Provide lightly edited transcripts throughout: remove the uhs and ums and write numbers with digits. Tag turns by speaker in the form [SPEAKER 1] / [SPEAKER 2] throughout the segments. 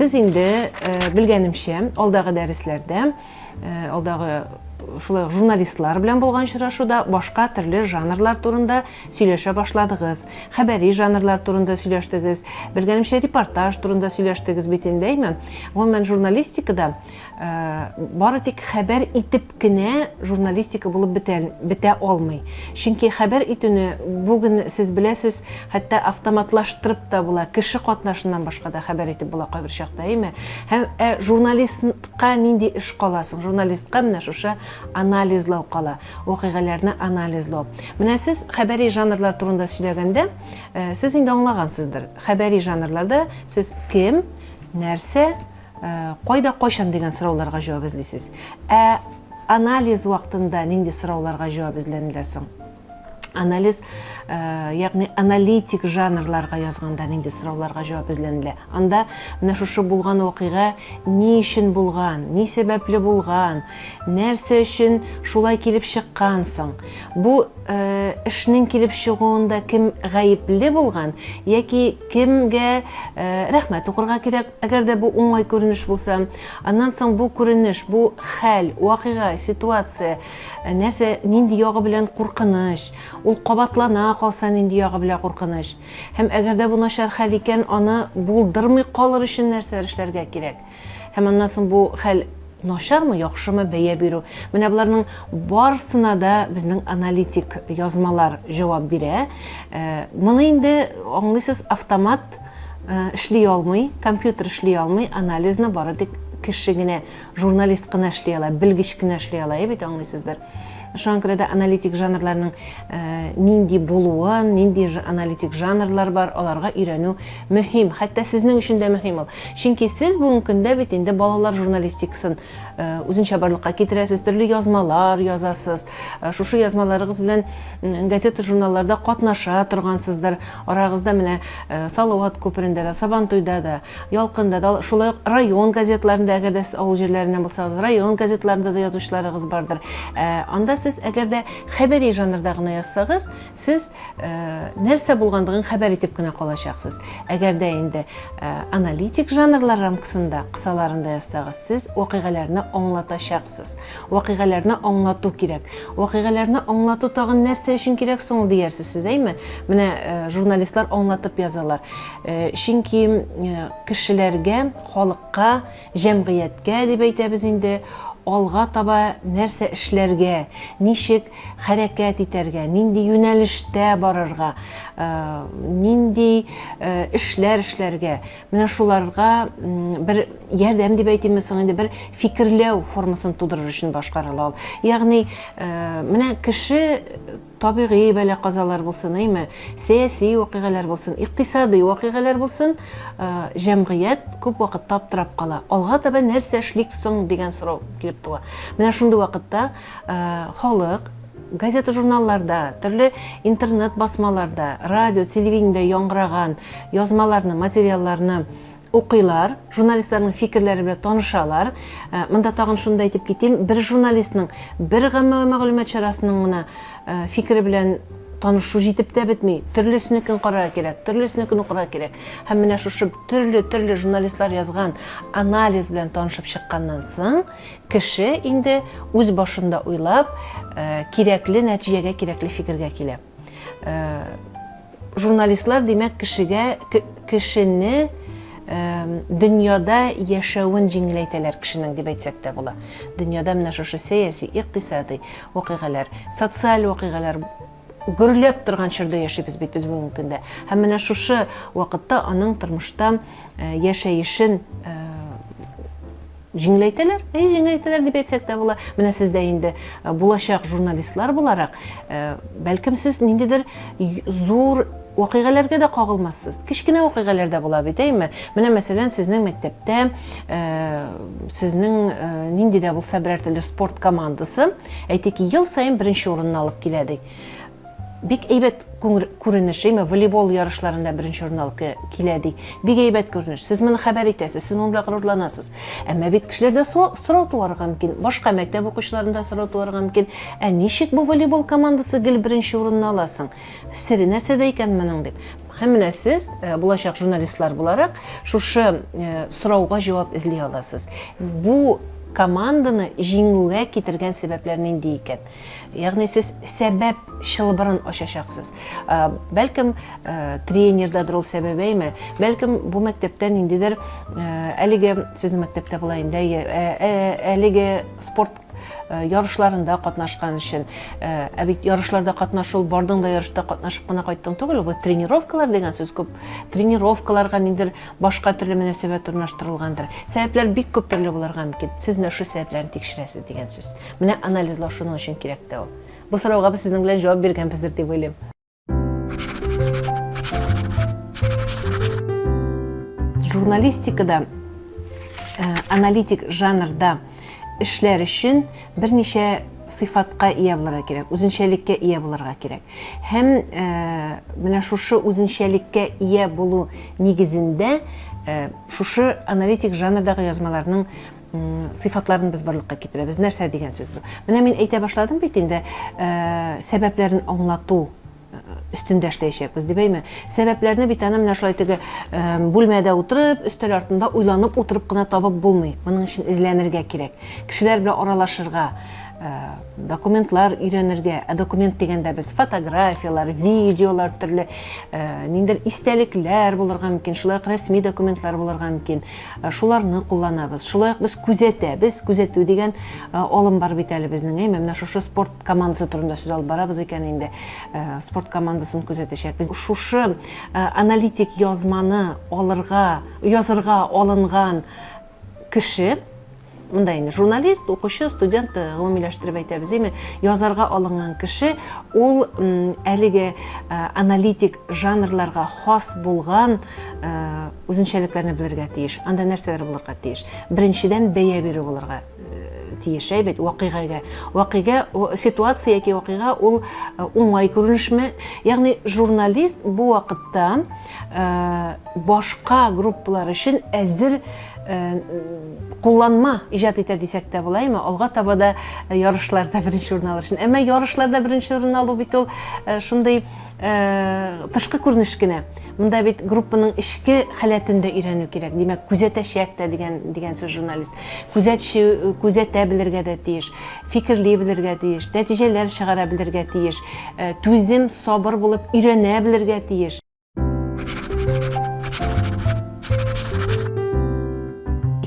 [SPEAKER 1] Siz indi bilgenimçe alдағы dərslerde, alдағы şulay jurnalistlar bilen bolgan şuraşuda başka türlü janrlar turunda söyleşe başladığız. Xəbəri janrlar turunda söyleşdiniz. Bilgenimçe reportaj turunda söyleşdiniz bitindeymi? Ama ben jurnalistikada bari tek xəbər itip kine jurnalistika bulup bite olmay. Çünkü xəbər itini bugün siz bilesiz, hatta avtomatlaştırıp da bula kişi qatnaşından başka da xəbər itip bula bir şaqda, mi? Hem jurnalistqa nindi iş qalasın? Jurnalistqa mine şuşa analizlау qala, oqiğalarını analizlау. Mine siz xəbəri janrlar turunda söyləyəndə, siz indi anlağansızdır. Xəbəri janrlarda siz kim, nərsə, qayda qayşan degan so'rovlarga javob izlaysiz. Analiz vaqtında nindi so'rovlarga javob izlanilasan? Analiz, yani analitik janrlarga yazganda nindi so'rovlarga javob izlanila. Anda mine şuşu bulgan oqiğa ni üçün bulgan, ni sebepli bulgan, нәрсе üçün şulay kelip çıqqansın. Bu işnin kelip çıgığında kim gayipli bulgan, yaki kimge rahmet oqurga kerak. Agar da bu oңай көрүнүш bolsa, andan soň bu көрүнүш, bu hal, oqiğa, situatsiya, нәрсе nindi ягы bilen qurqыныш, ул qabatlana qalsa nindi ягы bilen qurqыныш. Hem agar da bu нашар hal eken, onu buldurmay qalır üçün нәрсе эшләргә кирәк. Hem andan soň bu hal Нашармы, яхшымы бәя бирү. Менә буларның барысына да безнең аналитик язмалар җавап бирә. Моны инде аңлыйсыз, автомат эшли алмый, компьютер эшли алмый, анализны бары тик кеше генә, журналист кына эшли ала, белгеч кенә эшли ала, бит аңлыйсыздар. Шуңа күрә дә аналитик жанрларның нинди булуын, нинди аналитик жанрлар бар, аларга өйрәнү мөһим. Хәтта сезнең өчен дә мөһим ул. Чөнки сез бүгенге көндә бит инде балалар журналистикасын үзенчә барлыкка китерәсез, төрле язмалар язасыз. Шушы язмаларыгыз белән газета, журналларда катнаша торгансыздар. Арагызда менә Салават күперендә дә, Сабантуйда да, Ялкында да, шулай район газетларында, әгәр дә сез авыл җирләреннән булсагыз, район газетларында да язучыларыгыз бардыр. Анда siz əgər də xəbəri janrda gına yazsağız, siz нәрсә булгандыгын xəbər itib gına qalacaqsınız. Əgər də indi analitik janrlar raмкасында, qısalarında yazsağız, siz vaqiələrni anlatacaqsınız. Vaqiələrni anlatу кирәк. Vaqiələrni anlatу tağın нәрсә өчен кирәк соң deyərsiz siz, әйме? Менә журналистлар anlatып язалар. Чөнки кешеләргә, халыкка, җәмгыятькә дип әйтәбез инде, alğa таба нәрсә эшләргә, ничек хәрәкәт итәргә, нинди юнәлештә барырга, нинди эшләр эшләргә. Менә шуларга бер ярдәм дип әйтәм соң инде, бер фикерләү формасын тудырыр өчен башкарыла ул. Ягъни менә кеше табигый бәла казалар булсын, әйме, сәяси вакыйгалар булсын, икътисади вакыйгалар булсын, җәмгыять күп вакыт таптырап кала. Алга таба нәрсә эшлик соң дигән сорау килеп туа. Менә шундый вакытта халык газета, журналларда, төрле интернет басмаларда, радио, телевидениедә яңгыраган язмаларны, материалларны укыйлар, журналистларның фикерләре белән танышалар. Монда тагын шунда әйтеп китим, бер журналистның бер гамма мәгълүмат чарасының гына фикере белән танышу җитеп тә бетми. Төрлесенекен карарга кирәк, төрлесенекен укырга кирәк. Һәм менә шушы төрле журналистлар язган анализ белән танышып чыкканнан соң, кеше инде үз башында уйлап, кирәкле нәтиҗәгә, кирәкле фикергә килә. Журналистлар димәк кешене дөньяда яшәвен җиңеләйтәләр кешенең дип әйтсәк тә була. Дөньяда менә шушы сәяси, икътисади вакыйгалар, социаль вакыйгалар гөрләп торган чорда яшибез бит без бүгенге көндә. Һәм менә шушы вакытта аның тормышта яшәешен җиңеләйтәләр. Җиңеләйтәләр дип әйтсәк тә була. Менә сез дә инде булачак журналистлар буларак, бәлкем сез ниндидер зур вакыйгаларга да кагылмассыз. Кичкенә вакыйгаларда була бит, әйме? Менә мәсәлән, сезнең мәктәптә, сезнең нинди дә булса берәр төрле спорт командасы, әйтик, ел сайын беренче урынны алып килә ди. Бик әйбәт күренеш, әйме, волейбол ярышларында беренче урын алып килә ди. Бик әйбәт күренеш. Сез моны хәбәр итәсез, сез моны белән горурланасыз. Әмма бит кешеләрдә сорау туарга мөмкин, башка мәктәп укучыларында сорау туарга мөмкин. Ничек бу волейбол командасы гел беренче урынны аласың? Сире нәрсәдә икән моның дип. Һәм менә сез булачак журналистлар буларак шушы сорауга җавап эзли аласыз. Бу команданы җиңүгә китергән сәбәпләр нинди икән? Ягъни сез сәбәп чылбырын ачачаксыз. Бәлкем тренердадыр ул сәбәбеме? Бәлкем бу мәктәптә ниндидер әлеге сезнең мәктәптә була инде, әлеге спорт ярышларында катнашкан өчен, бит ярышларда катнашул, бардың да ярышта катнашып кына кайттың түгел, бу тренировкалар дигән сүз күп. Тренировкаларга ниндидер башка төрле мөнәсәбәт урнаштырылгандыр. Сәбәпләр бик күп төрле булырга мөмкин. Сез менә шу сәбәпләрне тикшерәсез дигән сүз. Менә анализлау шуның өчен кирәк тә ул. Бу сорауга без сезнең белән җавап биргәнбездер дип уйлыйм. Журналистикада, аналитик жанрда эшләр өчен берничә сыйфатка ия булырга кирәк, үзенчәлеккә ия булырга кирәк. Һәм менә шушы үзенчәлеккә ия булу нигезендә шушы аналитик жанрдагы язмаларның сыйфатларын без барлыкка китерәбез. Нәрсә дигән сүз бу? Менә мин әйтә башладым бит инде, сәбәпләрен аңлату өстендә эшләячәкбез дибәйме? Сәбәпләрне бит аны менә шулай теге бүлмәдә утырып, өстәл артында уйланып утырып кына табып булмый. Моның өчен эзләнергә кирәк. Кешеләр белән аралашырга, документлар өйрәнергә. Документ дигәндә без фотографиялар, видеолар, төрле ниндидер истәлекләр булырга мөмкин, шулай ук рәсми документлар булырга мөмкин. Шуларны кулланабыз. Шулай ук без күзәтәбез. Күзәтү дигән алым бар бит әле безнең. Менә шушы спорт командасы турында сүз алып барабыз икән инде. Спорт командасын күзәтәчәкбез. Шушы аналитик язманы язырга алынган кеше, монда инде журналист, укучы, студент, гомумиләштереп әйтәбез, язарга алынган кеше, ул әлеге аналитик жанрларга хас булган үзенчәлекләрне белергә тиеш. Анда нәрсәләр булырга тиеш? Беренчедән бәя бирү булырга тиеш, бит вакыйга, ситуация яки вакыйга ул уңай күренешме? Ягъни журналист бу вакытта башка группалар өчен әзер кулланма иҗат итә дисәк тә булаймы? Алга таба да ярышларда беренче урын алыр өчен. Әмма ярышларда беренче урын алу бит ул шундый тышкы күренеш кенә. Монда бит группаның ичке халәтендә өйрәнү кирәк. Димәк, күзәтәчәк тә дигән сүз журналист. Күзәтә белергә дә тиеш, фикерли белергә тиеш, нәтиҗәләр чыгара белергә тиеш, түзем, сабыр булып өйрәнә белергә тиеш.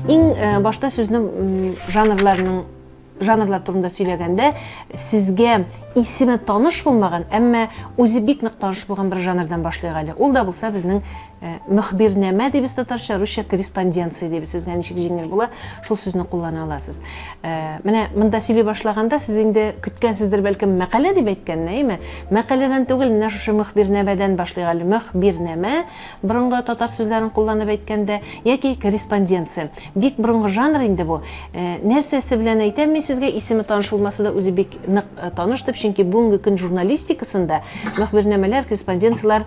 [SPEAKER 1] Иң башта сүзнең жанрлар турында сөйләгәндә, сезгә исеме таныш булмаган, әмма үзе бик нык таныш булган бер жанрдан башлыйк әле. Ул да булса безнең мөхбирнәмә дибез татарча, русча корреспонденция дибез. Сезгә ничек җиңел була, шул сүзне куллана аласыз. Менә монда сөйли башлаганда сез инде көткәнсездер бәлкем мәкалә дип әйткәнне, мәкаләдән түгел, менә шушы мөхбирнәмәдән башлыйк әле. Мөхбирнәмә, борынгы татар сүзләрен кулланып әйткәндә, яки корреспонденция. Бик борынгы жанр инде бу. Нәрсәсе белән әйтәм мин сезгә, исеме таныш булмаса да үзе бик нык таныш дип, чөнки бүгенге көн журналистикасында мөхбирнәмәләр, корреспонденциялар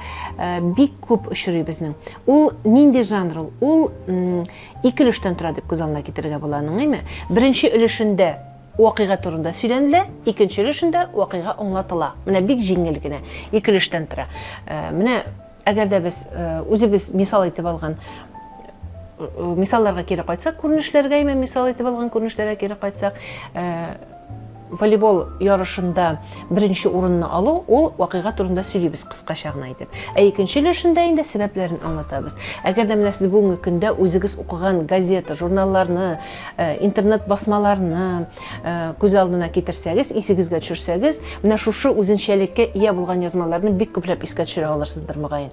[SPEAKER 1] бик күп очрый безнең. Ул нинди жанр? Ул ике өлештән тора дип күз алдына китерергә була аның. Беренче өлешендә вакыйга турында сөйләнелә, икенче өлешендә вакыйга аңлатыла. Менә бик җиңел генә ике өлештән тора. Менә әгәр дә без үзебез мисал итеп алган мисалларга кире кайтсак, күренешләргә мисал итеп алган күренешләргә кире кайтсак, волейбол ярышында беренче урынны алу, ул вакыйга турында сөйлибез кыскача гына итеп. Икенче өлешендә инде сәбәпләрен аңлатабыз. Әгәр дә менә сез бүгенге көндә үзегез укыган газета, журналларны, интернет басмаларны күз алдына китерсәгез, исегезгә төшерсәгез, менә шушы үзенчәлеккә ия булган язмаларны бик күпләп искә төшерә алырсыздыр мөгаен.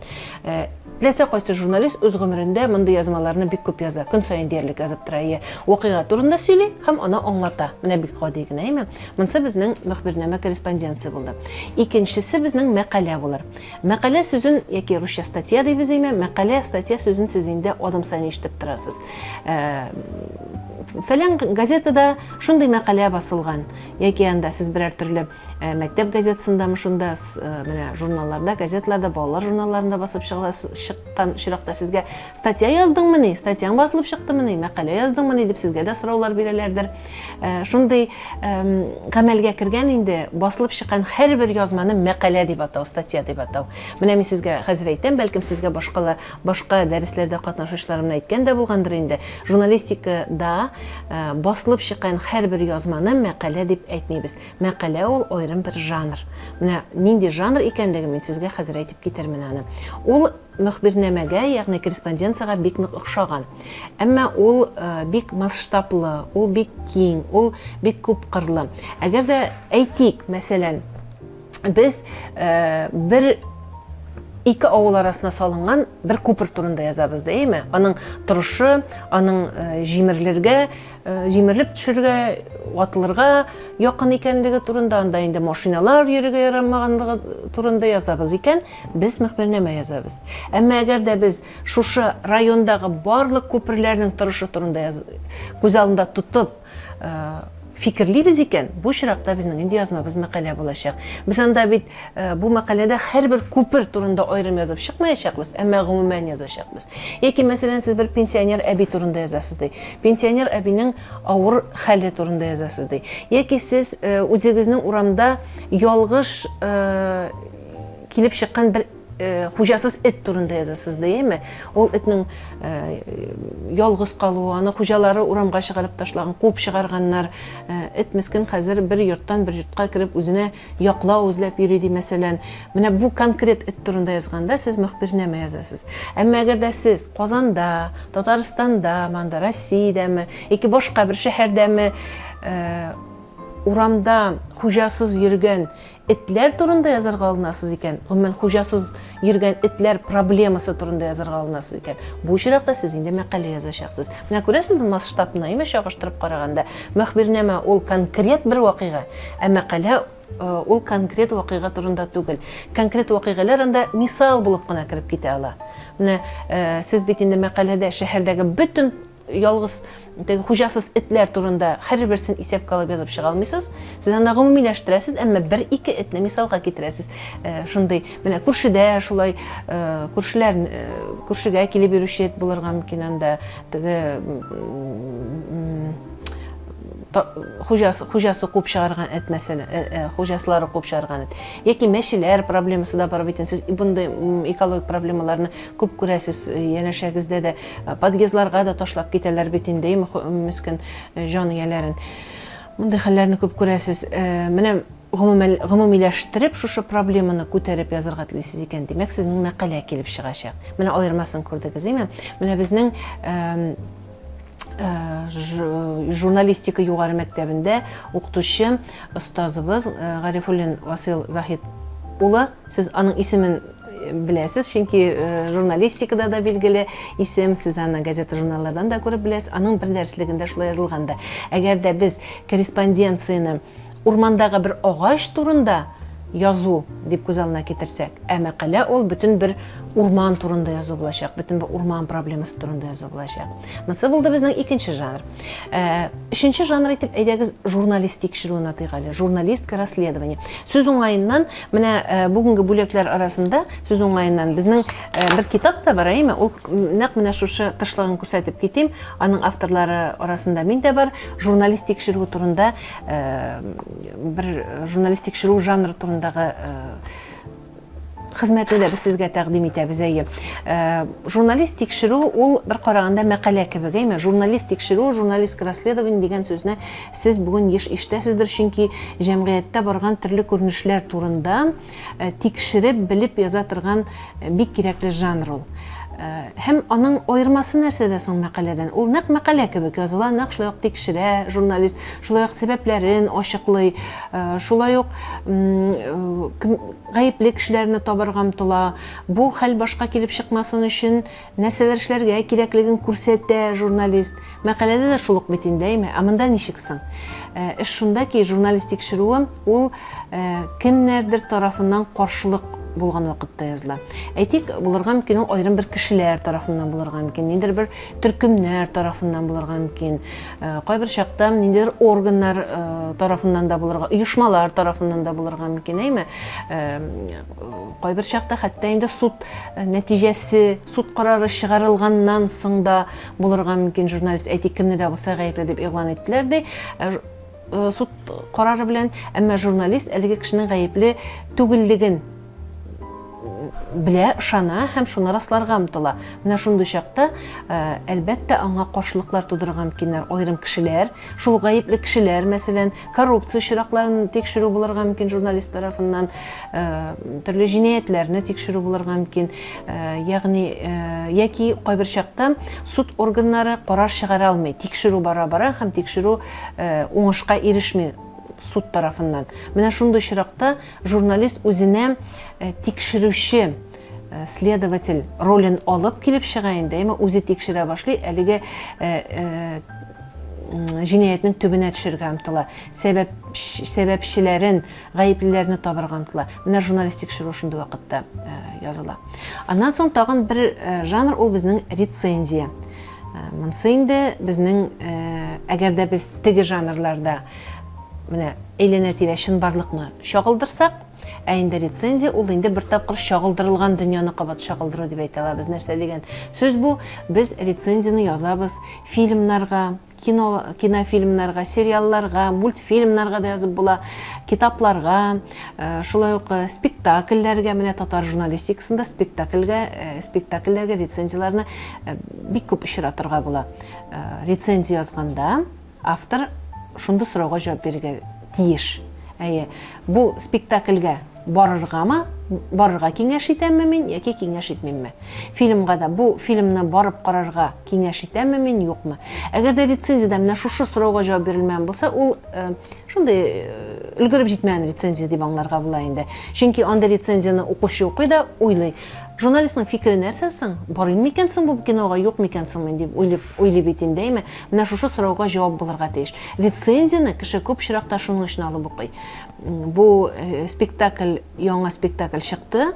[SPEAKER 1] Теләсә кайсы журналист үз гомерендә мондый язмаларны бик күп яза, көн саен диярлек язып тора. Вакыйга турында сөйли һәм аны аңлата. Менә бик гади генә. Монысы безнең мөхбирнәмә, корреспонденция булды. Икенчесе безнең мәкалә булыр. Мәкалә сүзен яки русча статья дибез, мәкалә, статья сүзен сез инде адым саен ишетеп торасыз. фәлән газетада шундый мәкалә басылган, яки анда сез берәр төрле мәктәп газетасындамы шунда, менә журналларда, газеталарда, балалар журналларында басып чыккан очракта сезгә статья яздыңмыни, статьяң басылып чыктымыни, мәкалә яздыңмыни дип сезгә дә сораулар бирәләрдер. Шундый гамәлгә кергән инде басылып чыккан һәрбер язманы мәкалә дип атау, статья дип атау. Менә мин сезгә хәзер әйтәм, бәлкем сезгә башка дәресләрдә катнашучыларым әйткән дә булгандыр инде. Журналистикада басылып чыккан һәрбер язманы мәкалә дип әйтмибез. Мәкалә ул аерым бер жанр. Менә нинди жанр икәнлеген мин сезгә хәзер әйтеп китермен аны. Ул мөхбирнамәгә, ягъни корреспонденцияга бик нык охшаган. Әмма ул бик масштаблы, ул бик киң, ул бик күп кырлы. Әгәр дә әйтик, мәсәлән, без бер ике авыл арасына салынган бер күпер турында язабыз да, әйме? Аның торышы, аның җимерелеп төшәргә, ватылырга якын икәнлеге турында, анда инде машиналар йөрергә ярамаганлыгы турында язабыз икән, без мөхбирнамә язабыз. Әмма әгәр дә без шушы райондагы барлык күперләрнең торышы турында күз алдында тотып фикерлибез икән, бу чиракта безнең инде язмабыз мәкалә булачак. Без анда бит бу мәкаләдә һәрбер күпер турында аерым язып чыкмаячакбыз, әмма гомумән язачакбыз. Яки мәсәлән, сез бер пенсионер әби турында язасыз ди. Пенсионер әбинең авыр хәле турында язасыз ди. Яки сез үзегезнең урамда ялгыш килеп чыккан бер хуҗасыз эт турында язасыз да, әйме? Ул этнең ялгыз калуы, аны хуҗалары урамга чыгарып ташлаган, куып чыгарганнар. Эт мескен хәзер бер йорттан бер йортка кирип үзенә яклау эзләп йөри ди, мәсәлән. Менә бу конкрет эт турында язганда сез мөхбирнамә язасыз. Әмма әгәр дә сез Казанда, Татарстанда, манда Россиядәме, яки башка бер шәһәрдәме урамда хуҗасыз йөргән этләр турында язарга алынасыз икән, гомумән хуҗасыз йөргән этләр проблемасы турында язарга алынасыз икән, бу чиракта сез инде мәкалә язачаксыз. Менә күрәсез, бу масштабны әйме чагыштырып караганда, мөхбирнамә ул конкрет бер вакыйга, ә мәкалә ул конкрет вакыйга турында түгел. Конкрет вакыйгалар анда мисал булып кына кирип китә ала. Менә сез бит инде мәкаләдә шәһәрдәге бөтен ялгыз хуҗасыз этләр турында һәрберсен исәпкә алып язып чыга алмыйсыз. Сез аны гомумиләштерәсез, әмма бер-ике этне мисалга китерәсез. Шундый, менә күршедә шулай күршегә килеп йөрүче эт булырга мөмкин, анда теге хуҗасы куып чыгарган эт, мәсәлән, хуҗасылары куып чыгарган эт. Яки мәчеләр проблемасы да бар бит. Сез bunday экологик проблемаларны күп күрәсез, янәшәгездә дә подъездларга да ташлап китәләр бит инде, мескен җан ияләрен. Мондай хәлләрне күп күрәсез. Менә гомумиләштереп шушы проблеманы күтәреп язарга телисез икән, димәк, сезнең мәкалә килеп чыгачак. Менә аермасын күрдегез, әйме? Менә безнең журналистика югары мәктәбендә укытучы остазыбыз Гарифуллин Васил Захид улы, сез аның исемен беләсез, чөнки журналистикада да билгеле исем, сез аны газета журналлардан да күреп беләсез. Аның бер дәреслегендә шулай язылганда, әгәр дә без корреспонденцияны урмандагы бер агач турында язу дип күз алдына китерсәк, ә мәкалә ул бөтен бер урман турында язу булачак, бөтен бер урман проблемасы турында язу булачак. Монысы булды безнең икенче жанр. Өченче жанр итеп әйдәгез журналист тикшерүне атыйгалы, журналистка расследование. Сүз уңаеннан, менә бүгенге бүләкләр арасында сүз уңаеннан безнең бер китап та бар, әйме? Ул нәкъ менә шушы тышлыгын күрсәтеп китим. Аның авторлары арасында мин дә бар. Журналист тикшерү турында, бер журналист тикшерү жанры турындагы хезмәтне дә без сезгә тәкъдим итәбез. Журналист тикшерү ул бер караганда мәкалә кебек, әйме? Журналист тикшерү, журналистик расследование дигән сүзне сез бүген ишетәсездер, чөнки җәмгыятьтә барган төрле күренешләр турында тикшереп билеп яза торган бик кирәкле жанр ул. Һәм аның аермасы нәрсәдә соң мәкаләдән? Ул нәкъ мәкалә кебек языла, нәкъ шулай ук тикшерә журналист, шулай ук сәбәпләрен ачыклый, шулай ук гаепле кешеләрне табарга омтыла. Бу хәл башка килеп чыкмасын өчен нәрсәләр эшләргә кирәклеген күрсәтә журналист. Мәкаләдә дә шул ук бит инде, әйме? Ә монда ничек соң? Эш шунда ки, журналист тикшерүе ул кемнәрдер тарафыннан каршылык булган вакытта языла. Әйтик, булырга мөмкин ул аерым бер кешеләр тарафыннан булырга мөмкин, ниндидер бер төркемнәр тарафыннан булырга мөмкин, кайбер чакта ниндидер органнар тарафыннан да булырга, оешмалар тарафыннан да булырга мөмкин, әйме? Кайбер чакта хәтта инде суд нәтиҗәсе, суд карары чыгарылганнан соң да булырга мөмкин. Журналист әйтик, кемне дә булса гаепле дип игълан иттеләр ди. Суд карары белән, әмма журналист әлеге кешенең гаепле түгеллеген белә, ышана һәм шуны расларга омтыла. Менә шундый чакта әлбәттә аңа каршылыклар тудырырга мөмкиннәр аерым кешеләр, шул гаепле кешеләр, мәсәлән, коррупция очракларын тикшерү булырга мөмкин журналист тарафыннан, төрле җинаятләрне тикшерү булырга мөмкин. Ягъни яки кайбер чакта суд органнары карар чыгара алмый, тикшерү бара-бара һәм тикшерү уңышка ирешми суд тарафыннан. Менә шундый чиракта журналист үзенә тикшерүче следователь ролен алып килеп чыга инде, әмма үзе тикшерә башлый, әлеге җинаятның төбенә төшергә омтыла, сәбәпчеләрен, гаеплеләрне табырга омтыла. Менә журналист тикшерү шундый вакытта языла. Аннан соң тагын бер жанр, ул безнең рецензия. Монсы инде безнең, әгәр дә без теге жанрларда менә әйләнә-тирә чынбарлыкны чагылдырсак, инде рецензия ул инде бер тапкыр чагылдырылган дөньяны кабат чагылдыру дип әйтә алабыз. Нәрсә дигән сүз бу? Без рецензияны язабыз фильмнарга, кинофильмнарга, сериалларга, мультфильмнарга да язып була, китапларга, шулай ук спектакльләргә, менә татар журналистикасында спектакльләргә рецензияларны бик күп очратырга була. Рецензия язганда автор шундый сорауга җавап бирергә тиеш. Бу спектакльгә барыргамы, барырга киңәш итәмме мин, яки киңәш итмимме? Фильмга да бу фильмны барып карарга киңәш итәмме мин, юкмы? Әгәр дә рецензиядә менә шушы сорауга җавап бирелмәгән булса, ул шундый өлгереп җитмәгән рецензия дип аңларга була инде. Чөнки анда рецензияны укучы укый да уйлый. Журналистның фикере нәрсә соң? Барыйм микән соң бу кинога, юк микән соң дип уйлый бит инде, әйме? Менә шушы сорауга җавап булырга тиеш. Рецензияны кеше күп чиракта шуның өчен алып укый. Бу спектакль, яңа спектакль чыкты.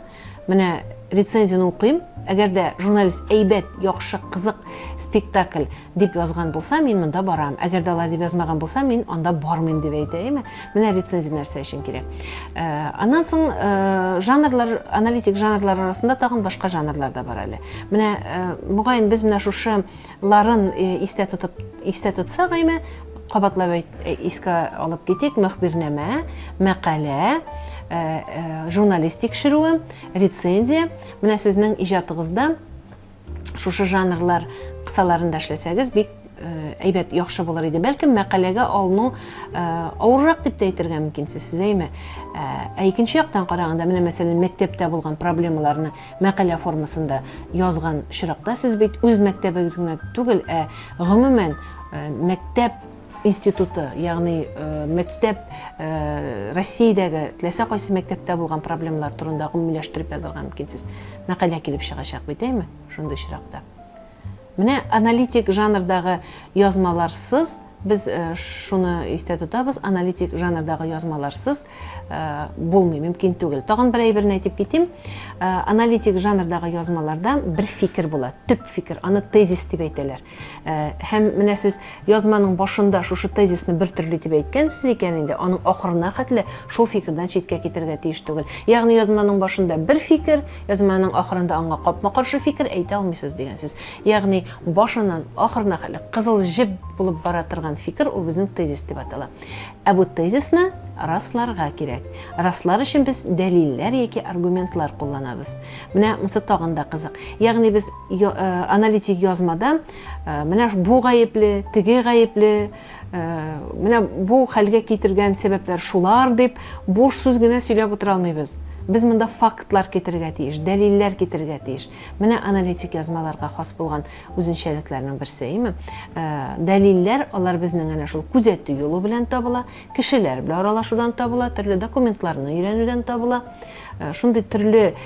[SPEAKER 1] Менә рецензияны укыйм. Әгәр дә журналист әйбәт, яхшы, кызык спектакль дип язган булса, мин монда барам. Әгәр дә алай дип язмаган булса, мин анда бармыйм дип әйтәме? Менә рецензия нәрсә өчен кирәк. Аннан соң жанрлар, аналитик жанрлар арасында тагын башка жанрлар да бар әле. Менә мөгаен без менә шушыларын истә тотсак, әйме, кабатлап искә алып китик: мөхбирнамә, мәкалә, журналист тикшерүе, рецензия. Менә сезнең иҗатыгызда шушы жанрлар кысаларында эшләсәгез, бик әйбәт, яхшы булыр иде. Бәлкем мәкаләгә алыну авыррак дип әйтергә мөмкин сез, әйме? Икенче яктан караганда, менә мәсәлән, мәктәптә булган проблемаларны мәкалә формасында язган чиракта, сез бит үз мәктәбегез генә түгел, гомумән мәктәп институты, ягъни мәктәп Россиядәге теләсә кайсы мәктәптә булган проблемалар турында гомумиләштереп язарга мөмкинсез. Мәкалә килеп чыгачак бит, әйме? Шундый чиракта. Менә аналитик жанрдагы язмаларсыз, без шуны истә тотабыз, аналитик жанрдагы язмаларсыз булмый, мөмкин түгел. Тагын бер әйберне әйтеп китим. Аналитик жанрдагы язмаларда бер фикер була, төп фикер, аны тезис дип әйтәләр. Һәм менә сез язманың башында шушы тезисны бер төрле дип әйткәнсез икән инде, аның ахырына хәтле шул фикердән читкә китәргә тиеш түгел. Ягъни язманың башында бер фикер, язманың ахырында аңа капма-каршы фикер әйтә алмыйсыз дигән сүз. Ягъни башыннан ахырына хәтле кызыл җеп булып бара торган фикер, ул безнең тезис дип атала. Бу тезисны расларга кирәк. Раслар өчен без дәлилләр яки аргументлар кулланабыз. Менә монсы тагын да кызык. Ягъни без аналитик язмада менә бу гаепле, теге гаепле, менә бу хәлгә китергән сәбәпләр шулар дип буш сүз генә сөйләп утыра алмыйбыз. Biz монда фактлар китергә тиеш, дәлилләр китергә тиеш. Менә аналитик язмаларга хас булган үзенчәлекләрнең берсе, әйме? Дәлилләр, алар безнең әнә шул күзәтү юлы белән табыла, кешеләр белән аралашудан табыла, төрле документларны өйрәнүдән табыла. Шундый төрле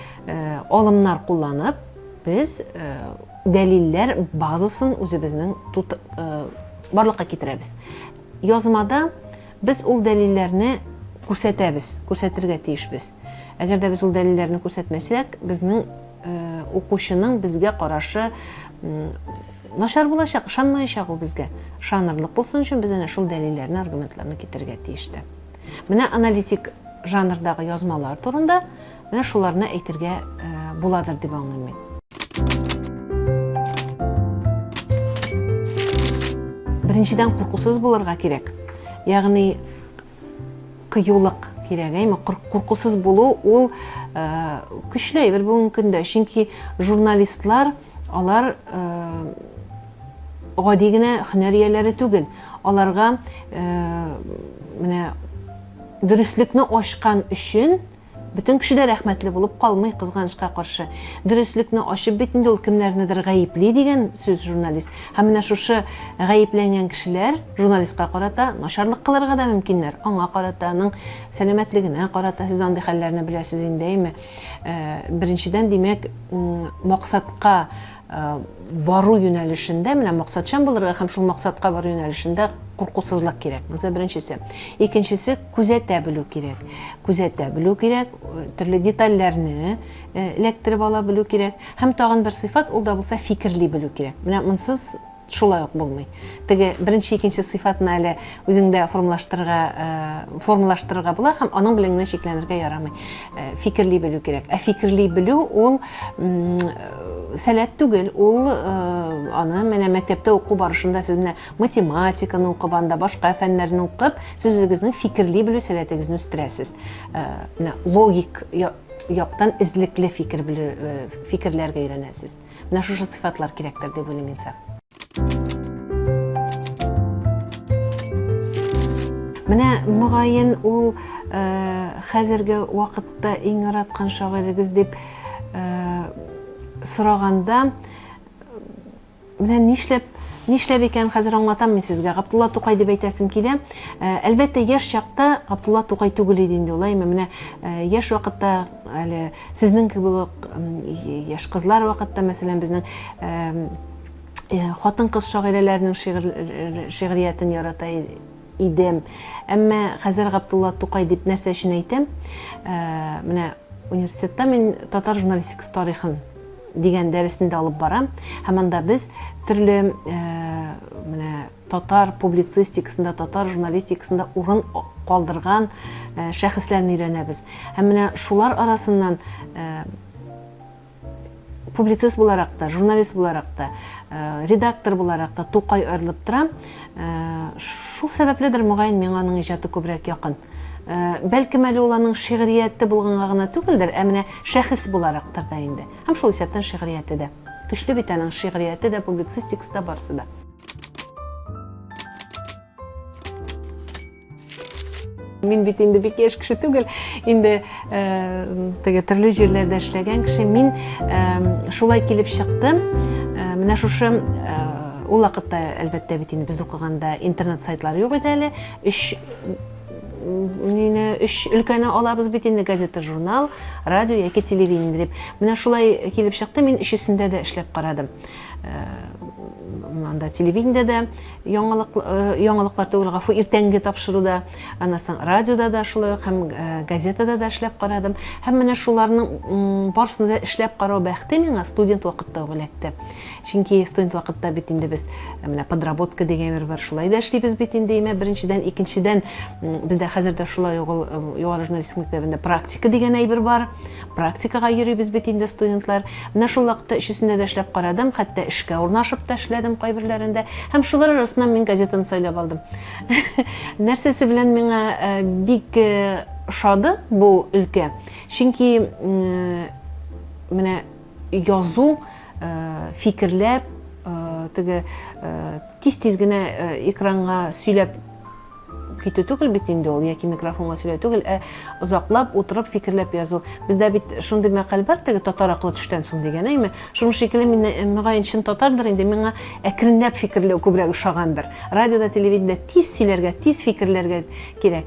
[SPEAKER 1] алымнар кулланып, без дәлилләр базасын үзебезнең барлыкка китерәбез. Язмада без ул дәлилләрне күрсәтәбез, күрсәтергә тиешбез. Әгәр дә без ул дәлилләрне күрсәтмәсәк, безнең укучының безгә карашы начар булачак, ышанмаячак ул безгә. Шанырлык булсын өчен без әнә шул дәлилләрне, аргументларны китергә тиештә. Менә аналитик жанрдагы язмалар турында менә шуларны әйтергә буладыр дип аңлыйм мин. Беренчедән куркусыз булырга кирәк. Ягъни кыюлык кирәк, әйме? Куркусыз булу ул көчле әйбер бүгенге көндә, чөнки журналистлар алар гади генә һөнәр ияләре түгел. Аларга менә дөреслекне ачкан өчен бөтен кеше дә рәхмәтле булып калмый, кызганычка каршы. Дөреслекне ачып бит инде ул кемнәрнедер гаепли дигән сүз журналист. Һәм менә шушы гаепләнгән кешеләр журналистка карата начарлык кылырга да мөмкиннәр. Аңа карата, аның сәламәтлегенә карата, сез андый хәлләрне беләсез инде, әйме? Беренчедән, димәк, максатка бару юнәлешендә, менә максатчан булырга һәм шул максатка бару юнәлешендә куркусызлык кирәк. Менә беренчесе. Икенчесе, күзәтә белү кирәк. Күзәтә белү кирәк, төрле детальләрне эләктереп ала белү кирәк. Һәм тагын бер сыйфат, ул да булса фикерли белү кирәк. Менә монсыз шулай ук булмый. Теге беренче, икенче сыйфатны әле үзеңдә формалаштырырга була һәм аның белән генә шикләнергә ярамый. Фикерли белү кирәк. Фикерли белү ул сәләт түгел, ул аны менә мәктәптә уку барышында сез менә математиканы укып, анда башка фәннәрне укып, сез үзегезнең фикерли белү сәләтегезне үстерәсез. Менә логик яктан излекле фикерләргә өйрәнәсез. Менә шушы сыйфатлар кирәктер дип уйлыйм мин. Менә мөгаен ул хәзерге вакытта иң яраткан шагыйрегез дип сораганда, менә нишләп икән хәзер аңлатам мин сезгә. Габдулла Тукай дип әйтәсем килә. Әлбәттә, яшь чакта Габдулла Тукай түгел иде инде ул, әйме? Менә яшь вакытта, әле сезнең кебек яшь кызлар вакытта, мәсәлән, безнең хатын-кыз шагыйрәләренең шигъриятен ярата идем. Әмма хәзер Габдулла Тукай дип нәрсә өчен әйтәм? Менә университетта мин татар журналистикасы тарихын дигән дәресендә алып барам. Һәм анда без төрле менә татар публицистикасында, татар журналистикасында урын калдырган шәхесләрне өйрәнәбез. Һәм менә шулар арасыннан публицист буларак та, журналист буларак та, редактор буларак та Тукай арылып тора. Шул сәбәпледер, мөгаен, миңа аның иҗаты күбрәк якын. Бәлкем әле ул аның шигърияте булганга гына түгелдер, ә менә шәхес буларактыр да инде. Һәм шул исәптән шигърияте дә көчле бит, аның шигърияте дә, публицистикасы да, барсы да. Мин бит инде бик яшь кеше түгел, инде теге төрле җирләрдә эшләгән кеше. Мин шулай килеп чыктым. Менә шушы ул вакытта, әлбәттә, бит инде без укыганда интернет сайтлары юк иде әле. Өч өлкәне алабыз бит инде: газета, журнал, радио яки телевидение дип. Менә шулай килеп чыкты. Мин өчесендә дә эшләп карадым. Анда телевидениедә яңалыклар түгел, гафу, иртәнге тапшыруда, анасын радиода да шулай, һәм газетада да эшләп карадым. Һәм менә шуларның барысын да эшләп карау бәхте миңа студент вакытта эләкте. Чөнки студент вакытта бит инде без менә подработка дигән бер шулай да эшлибез бит инде. Беренчедән, икенчедән, бездә хәзердә шулай югары журналистика мәктәбендә практика дигән әйбер бар. Практикага йөрибез бит инде студентлар. Менә шул вакытта өчесендә дә эшләп карадым, хәтта эшкә урнашып та эшләдем кайберләрендә. Һәм шулар арасыннан мин газетаны сайлап алдым. Нәрсәсе белән миңа бик шады бу өлкә. Чөнки менә язу, фикерләп, теге тиз-тиз генә экранга сөйләп китү түгел бит инде ул, яки микрофонга сөйләү түгел, озаклап утырып фикерләп язу. Бездә бит шундый мәкаль бар, теге татар акылы төштән соң дигән, әйме? Шуның шикелле мин мөгаен чын татардыр инде, миңа әкренләп фикерләү күбрәк ошагандыр. Радиода, телевидениедә тиз сөйләргә, тиз фикерләргә кирәк.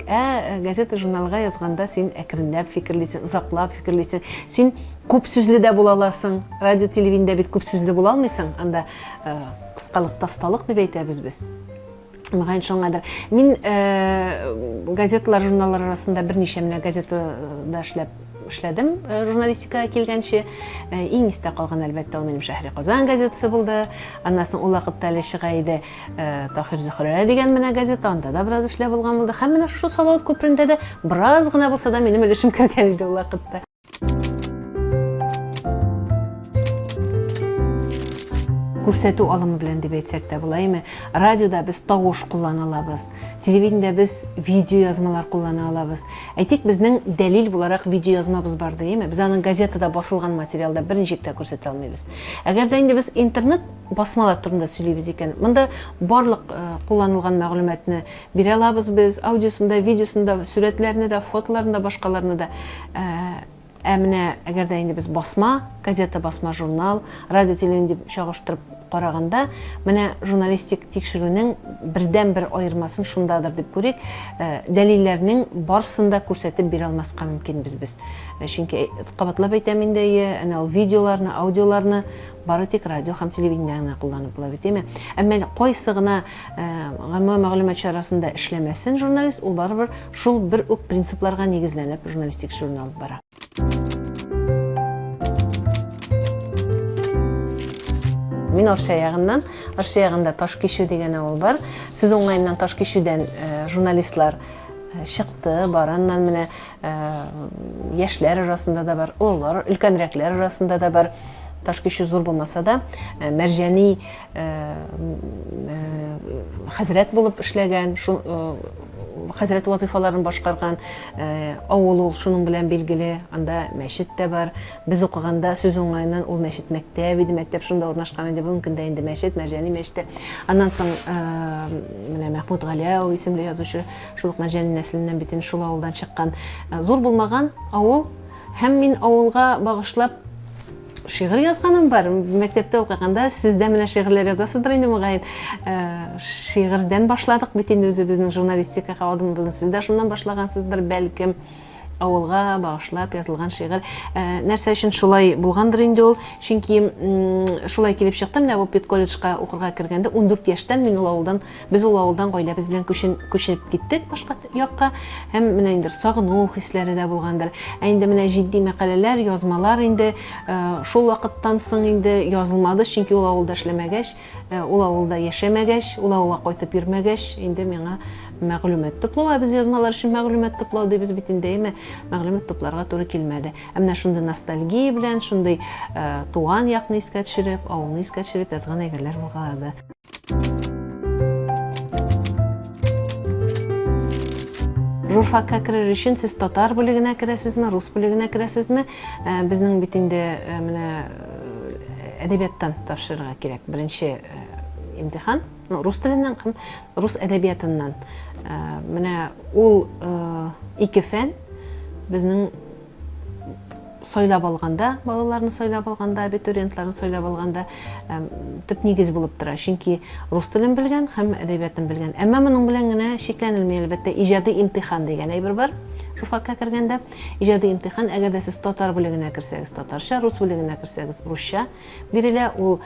[SPEAKER 1] Газета, журналга язганда син әкренләп фикерлисең, озаклап фикерлисең. Син күп сүзле дә була аласың. Радио, телевидениедә бит күп сүзле була алмыйсың. Анда кыскалык, тасталык дип әйтәбез без. Мөгаен шуңадыр. Мин газеталар, журналлар арасында берничә менә газетада эшләп эшләдем журналистикага килгәнче. Иң истә калган әлбәттә ул минем Шәһри Казан газетасы булды. Аннан соң ул вакытта әле чыга иде Таһир Зөһрә дигән менә газета, анда да бераз эшләп булган булды. Һәм менә шушы Салават күпрендә дә бераз гына булса да минем өлешем кергән иде ул вакытта. Күрсәтү алымы белән дип әйтсәк тә була, радиода без тавыш куллана алабыз, телевидениедә без видео язмалар куллана алабыз. Әйтик, безнең дәлил буларак видео язмабыз бар диеме? Без аның газетада басылган материалда берничек тә күрсәтә алмыйбыз. Әгәр дә инде без интернет басмалар турында сөйлибез икән, монда барлык кулланылган мәгълүматны бирә алабыз без, аудиосында, видеосында, сүрәтләрендә дә, фотоларында, башкаларында да. Менә әгәр дә инде без басма, газета, басма журнал, радио, телевидение дип чагыштырып караганда, менә журналистик тикшерүнең бердән-бер аермасын шундадыр дип күрик, дәлилләрнең барысын да күрсәтеп бирә алмаска мөмкинбез без. Чөнки кабатлап әйтәм инде, әнә ул видеоларны, аудиоларны бары тик радио һәм телевидениедә кулланып була бит, әйме? Әмма кайсы гына гамма мәгълүмат чарасында эшләмәсен журналист, ул барыбер шул бер үк принципларга нигезләнеп журналистик журнал бара. Мин Арча ягында Ташкишу дигән авыл бар. Сүз уңайыннан Ташкишудән журналистлар чыкты, бар. Аннан менә яшьләр арасында да бар, олар, өлкәнрәкләр арасында да бар. Ташкишу зур булмаса да, Мәрҗани хәзрәт булып эшләгән, хәзрәт вазифаларын башкарган авыл ул, шуның белән билгеле. Анда мәчет тә бар. Без укыганда сүз уңайыннан ул мәчет мәктәп иде, мәктәп шунда урнашкан иде. Бүген көндә инде мәчет, Мәрҗани мәчете. Аннан соң менә Мәхмүд Галиев исемле язучы, шул Мәрҗани нәселеннән бит шул авылдан чыккан. Зур булмаган авыл, һәм мин авылга багышлап шигырь язганым бар. Мәктәптә укыганда сез дә менә шигырьләр язасыздыр инде мөгаен. Шигырьдән башладык бит инде үзебезнең журналистикага адымыбызны. Сез дә шуннан башлагансыздыр, бәлкем. Авылга багышлап язылган шигырь. Нәрсә өчен шулай булгандыр инде ул? Чөнки шулай килеп чыктым, менә бу педколледжга укырга кергәндә 14 яшьтән мин ул авылдан, без ул авылдан гаиләбез белән күчеп киттек башка якка. Һәм менә инде сагыну хисләре дә булгандыр. Инде менә җитди мәкаләләр, язмалар инде шул вакыттан соң инде язылмады, чөнки ул авылда эшләмәгәч, ул авылда яшәмәгәч, ул авылга кайтып йөрмәгәч, инде миңа мәгълүмат туплау, без язмалар өчен мәгълүмат туплау дибез бит инде, мәгълүмат тупларга туры килмәде. Менә шундый ностальгия белән, шундый туган якны искә төшереп, авылны искә төшереп язган әйберләр булган. Журфакка керер өчен сез татар бүлегенә керәсезме, рус бүлегенә керәсезме? Безнең бит инде менә әдәбияттан тапшырырга кирәк. Беренче имтихан рус теленнән һәм рус әдәбиятыннан. Менә ул ике фән безнең сойлап алганда, балаларны сойлап алганда, абитуриентларны сойлап алганда төп нигез булып тора. Чөнки рус телен белгән һәм әдәбиятын белгән. Әмма моның белән генә шикләнелми, әлбәттә, иҗади имтихан дигән әйбер бар. Журфакка кергәндә иҗади имтихан, әгәр дә сез татар бүлегенә керсәгез, татарча, рус бүлегенә керсәгез, русча бирелә. Ул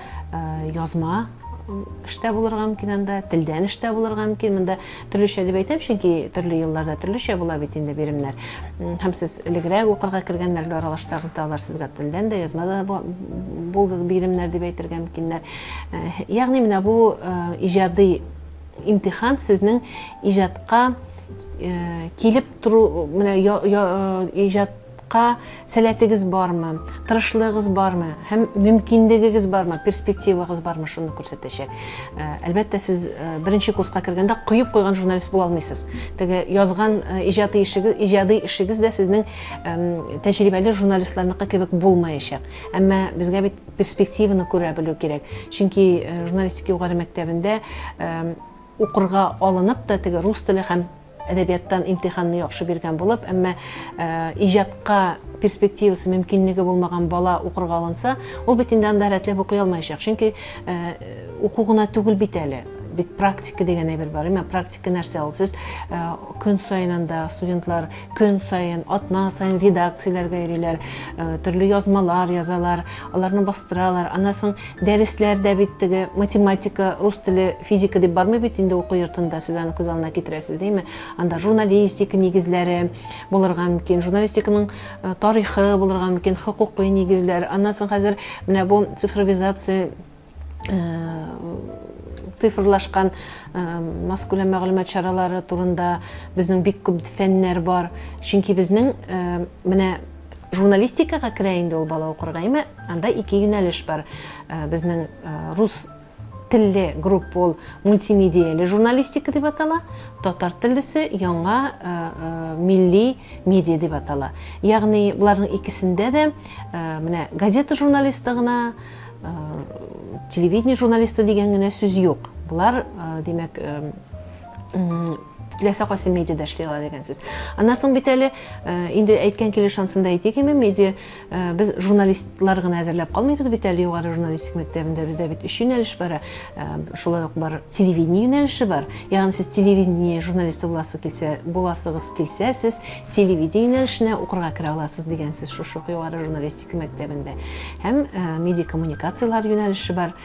[SPEAKER 1] язма эштә булырга мөмкин, анда телдән эштә булырга мөмкин. Монда төрлечә дип әйтәм, чөнки төрле елларда төрлечә була бит инде биремнәр. Һәм сез элегрәк укырга кергәннәргә аралашсагыз да, алар сезгә телдән дә, язмада булды биремнәр дип әйтергә мөмкиннәр. Ягъни менә бу иҗади имтихан сезнең иҗатка килеп туру, менә иҗатка сәләтегез бармы, тырышлыгыз бармы, һәм мөмкинлегегез бармы, перспективагыз бармы, шуны күрсәтәчәк. Әлбәттә, сез беренче курска кергәндә куеп куйган журналист була алмыйсыз. Теге язган иҗади эшегез дә сезнең тәҗрибәле журналистларныкы кебек булмаячак. Әмма безгә бит перспективаны күрә белү кирәк. Чөнки журналистика югары мәктәбендә укырга алынып та теге рус теле һәм әдәбияттан имтиханны яхшы биргән булып, әмма иҗатка перспективасы, мөмкинлеге булмаган бала укырга алынса, ул бит инде анда рәтләп укый алмаячак. Чөнки уку гына түгел бит әле. бит практика деген әйбер бар. Мен практика нәрсә ул? Сез көн сайынында студентлар көн сайын, атна сайын редакцияларга йөриләр, төрле язмалар язалар, аларны бастыралар. Анасын дәресләрдә бит теге математика, рус теле, физика дип бармы бит инде уку йортында сез аны күз алдына китерәсез, дийме? Анда журналистика нигезләре булырга мөмкин, журналистиканың тарихы булырга мөмкин, хукукый нигезләр. Анасын хәзер менә бу цифровизация, цифрлашкан маскүләм мәгълүмат чаралары турында безнең бик күп фәннәр бар. Чөнки безнең менә журналистикага керә инде ул бала укырга, әйме? Анда ике юнәлеш бар. Безнең рус телле группа ул мультимедияле журналистика дип атала, татар теллесе яңа милли медиа дип атала. Ягъни буларның икесендә дә менә газета журналистлыгына, телевидение журналисты дигән генә сүз юк. Булар, димәк, теләсә кайсы медиада эшләйләр дигән сүз. Аннан соң бит әле инде әйткән килеш шансында әйтик, медиа без журналистлар гына әзерләп калмыйбыз бит әле, югары журналистик мәктәбендә бездә бит 3 юнәлеш бар. Шулай ук бар телевидение юнәлеше бар. Ягъни сез телевидение журналисты буласыгыз килсә, сез телевидение юнәлешенә укырга керә аласыз дигән сүз шушы югары журналистика мәктәбендә. Һәм медиа коммуникациялар юнәлеше бар.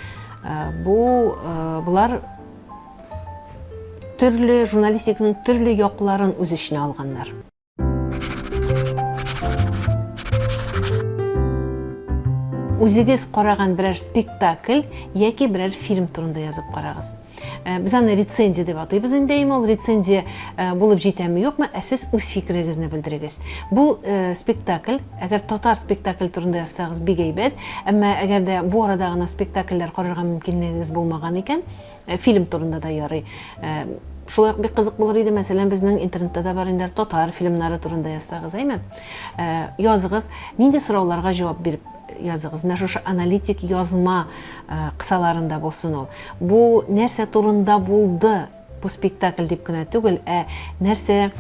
[SPEAKER 1] Булар төрле журналистиканың төрле якларын үз эченә алганнар. Үзегез караган берәр спектакль яки берәр фильм турында язып карагыз. Без аны рецензия дип атыйбыз инде, ул рецензия булып җитәме юкмы, сез үз фикерегезне белдерегез. Бу спектакль, әгәр татар спектакль турында язсагыз бик әйбәт, әмма әгәр дә бу арада гына спектакльләр карарга мөмкинлегегез булмаган икән, фильм турында да ярый. Шулай ук бик кызык булыр иде, мәсәлән, безнең интернетта да бар инде татар фильмнары турында язсагыз, әйме? Языгыз, нинди сорауларга җавап биреп языгыз. Менә шушы аналитик язма кысаларында булсын ул. Бу нәрсә турында булды? Бу спектакль дип кенә түгел, нәрсә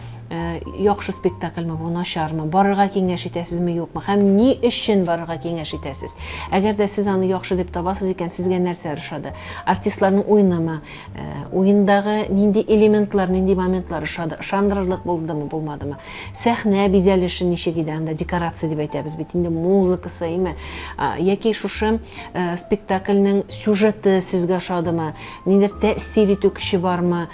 [SPEAKER 1] яхшы спектакльме, бу начармы, барырга киңәш итәсезме, юкмы, һәм ни өчен барырга киңәш итәсез? Әгәр дә сез аны яхшы дип табасыз икән, сезгә нәрсә ошады? Артистларның уйнамы, уендагы нинди элементлар, нинди моментлар ошады? Ышандырырлык булдымы, булмадымы? Сәхнә бизәлеше ничек иде? Анда декорация дип әйтәбез бит, инде музыкасы, әйме? Яки шушы спектакльнең сюжеты сезгә ошадымы? Ниндидер тәэсир итү кеше бармы?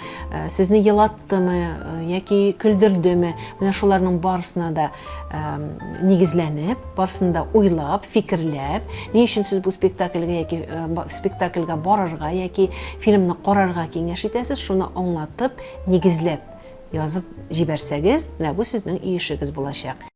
[SPEAKER 1] Сезне елаттымы, яки күлдердеме? Менә шуларның барысына да нигезләнеп, барысында уйлап, фикерләп, ни өчен сез бу спектакльгә яки спектакльгә барырга яки фильмны карарга киңәш итәсез, шуны аңлатып, нигезләп язып җибәрсәгез, менә бу сезнең иешегез булачак.